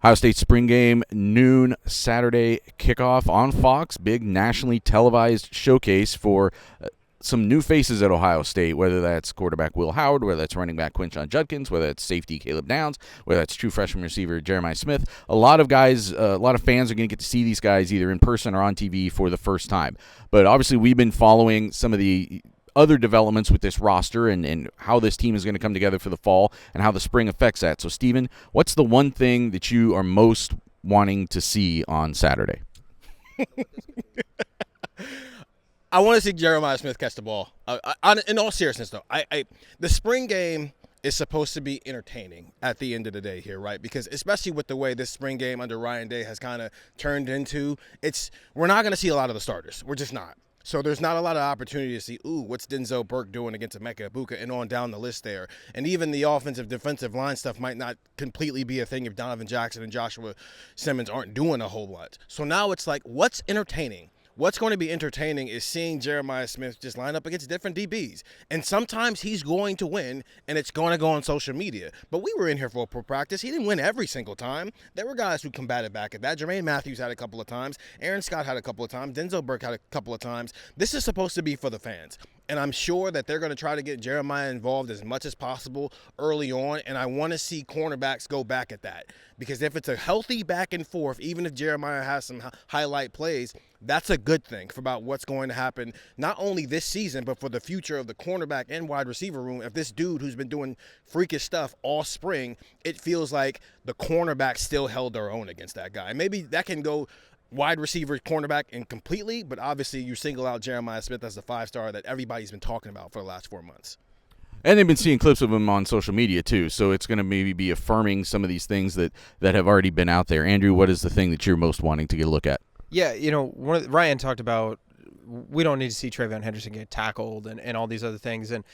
Ohio State spring game, noon Saturday kickoff on Fox. Big nationally televised showcase for some new faces at Ohio State, whether that's quarterback Will Howard, whether that's running back Quinshon Judkins, whether that's safety Caleb Downs, whether that's true freshman receiver Jeremiah Smith. A lot of guys, a lot of fans are going to get to see these guys either in person or on TV for the first time. But obviously we've been following some of the other developments with this roster and how this team is going to come together for the fall and how the spring affects that. So, Steven, what's the one thing that you are most wanting to see on Saturday? I want to see Jeremiah Smith catch the ball. In all seriousness, though, the spring game is supposed to be entertaining at the end of the day here, right? Because especially with the way this spring game under Ryan Day has kind of turned into, we're not going to see a lot of the starters. We're just not. So there's not a lot of opportunity to see, what's Denzel Burke doing against Emeka Egbuka and on down the list there. And even the offensive defensive line stuff might not completely be a thing if Donovan Jackson and Joshua Simmons aren't doing a whole lot. So now it's like, what's entertaining? What's going to be entertaining is seeing Jeremiah Smith just line up against different DBs. And sometimes he's going to win, and it's going to go on social media. But we were in here for a pro practice. He didn't win every single time. There were guys who combated back at that. Jermaine Matthews had a couple of times. Aaron Scott had a couple of times. Denzel Burke had a couple of times. This is supposed to be for the fans. And I'm sure that they're going to try to get Jeremiah involved as much as possible early on. And I want to see cornerbacks go back at that. Because if it's a healthy back and forth, even if Jeremiah has some highlight plays, that's a good thing for about what's going to happen, not only this season, but for the future of the cornerback and wide receiver room. If this dude who's been doing freakish stuff all spring, it feels like the cornerback still held their own against that guy. Maybe that can go wide receiver, cornerback, and completely, but obviously you single out Jeremiah Smith as the 5-star that everybody's been talking about for the last 4 months. And they've been seeing clips of him on social media, too, so it's going to maybe be affirming some of these things that have already been out there. Andrew, what is the thing that you're most wanting to get a look at? Yeah, Ryan talked about we don't need to see Trayvon Henderson get tackled and all these other things, and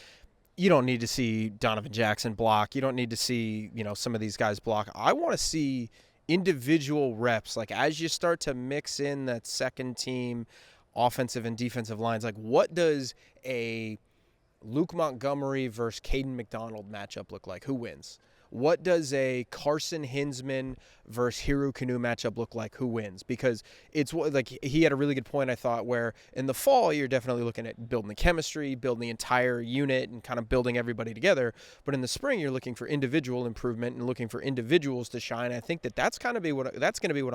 you don't need to see Donovan Jackson block. You don't need to see, some of these guys block. I want to see individual reps, like as you start to mix in that second team offensive and defensive lines, like what does a Luke Montgomery versus Caden McDonald matchup look like? Who wins? What does a Carson Hinsman versus Hiru Kanu matchup look like? Who wins? Because it's like he had a really good point, I thought, where in the fall you're definitely looking at building the chemistry, building the entire unit, and kind of building everybody together. But in the spring you're looking for individual improvement and looking for individuals to shine. I think that's going to be what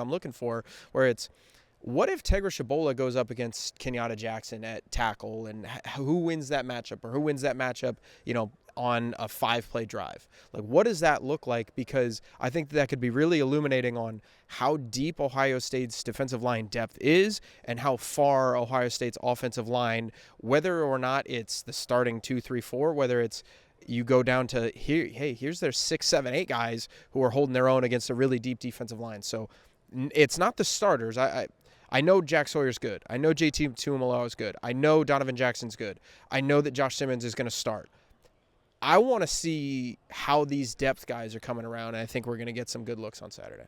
I'm looking for. Where it's, what if Tegra Shabola goes up against Kenyatta Jackson at tackle, and who wins that matchup, or who wins that matchup, on a 5-play drive? Like, what does that look like? Because I think that could be really illuminating on how deep Ohio State's defensive line depth is and how far Ohio State's offensive line, whether or not it's the starting 2, 3, 4, whether it's you go down to here, hey, here's their 6, 7, 8 guys who are holding their own against a really deep defensive line. So it's not the starters. I know Jack Sawyer's good. I know JT Tuimoloau is good. I know Donovan Jackson's good. I know that Josh Simmons is going to start. I want to see how these depth guys are coming around, and I think we're going to get some good looks on Saturday.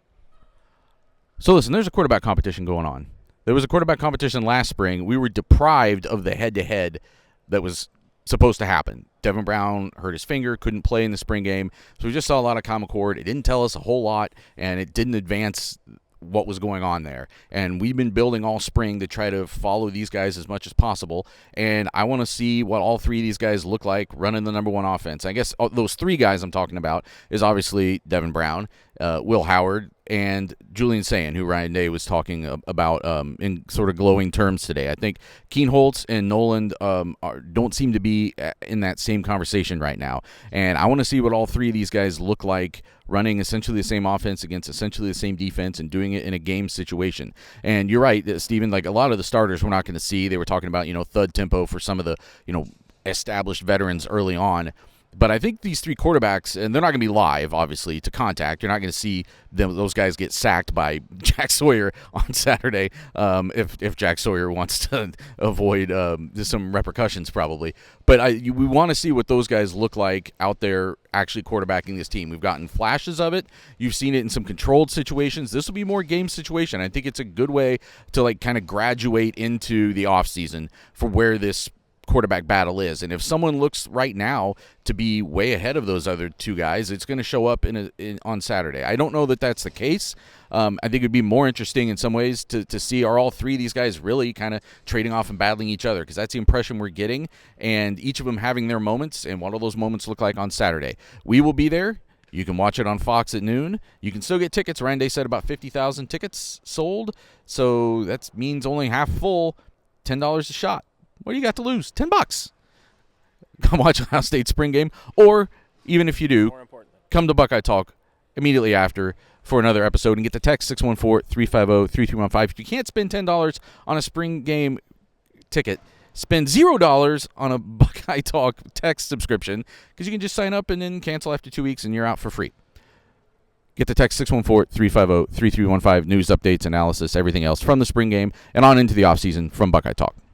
So listen, there's a quarterback competition going on. There was a quarterback competition last spring. We were deprived of the head-to-head that was supposed to happen. Devin Brown hurt his finger, couldn't play in the spring game, so we just saw a lot of Common Core. It didn't tell us a whole lot, and it didn't advance what was going on there. And we've been building all spring to try to follow these guys as much as possible. And I want to see what all three of these guys look like running the number one offense. I guess those three guys I'm talking about is obviously Devin Brown, Will Howard, and Julian Sayin, who Ryan Day was talking about in sort of glowing terms today. I think Keen Holtz and Noland don't seem to be in that same conversation right now. And I want to see what all three of these guys look like running essentially the same offense against essentially the same defense and doing it in a game situation. And you're right, Stephen, like a lot of the starters we're not going to see. They were talking about, thud tempo for some of the, established veterans early on. But I think these three quarterbacks, and they're not going to be live, obviously, to contact. You're not going to see those guys get sacked by Jack Sawyer on Saturday if Jack Sawyer wants to avoid some repercussions probably. But we want to see what those guys look like out there actually quarterbacking this team. We've gotten flashes of it. You've seen it in some controlled situations. This will be more game situation. I think it's a good way to kind of graduate into the offseason for where this quarterback battle is. And if someone looks right now to be way ahead of those other two guys, it's going to show up on Saturday. I don't know that that's the case. I think it'd be more interesting in some ways to see, are all three of these guys really kind of trading off and battling each other, because that's the impression we're getting, and each of them having their moments, and what do those moments look like on Saturday. We will be there. You can watch it on Fox at noon. You can still get tickets. Ryan Day said about 50,000 tickets sold, so that means only half full, $10 a shot. What do you got to lose? $10. Come watch Ohio State spring game, or even if you do, come to Buckeye Talk immediately after for another episode and get the text 614-350-3315. If you can't spend $10 on a spring game ticket, spend $0 on a Buckeye Talk text subscription, because you can just sign up and then cancel after 2 weeks and you're out for free. Get the text 614-350-3315, news, updates, analysis, everything else from the spring game and on into the offseason from Buckeye Talk.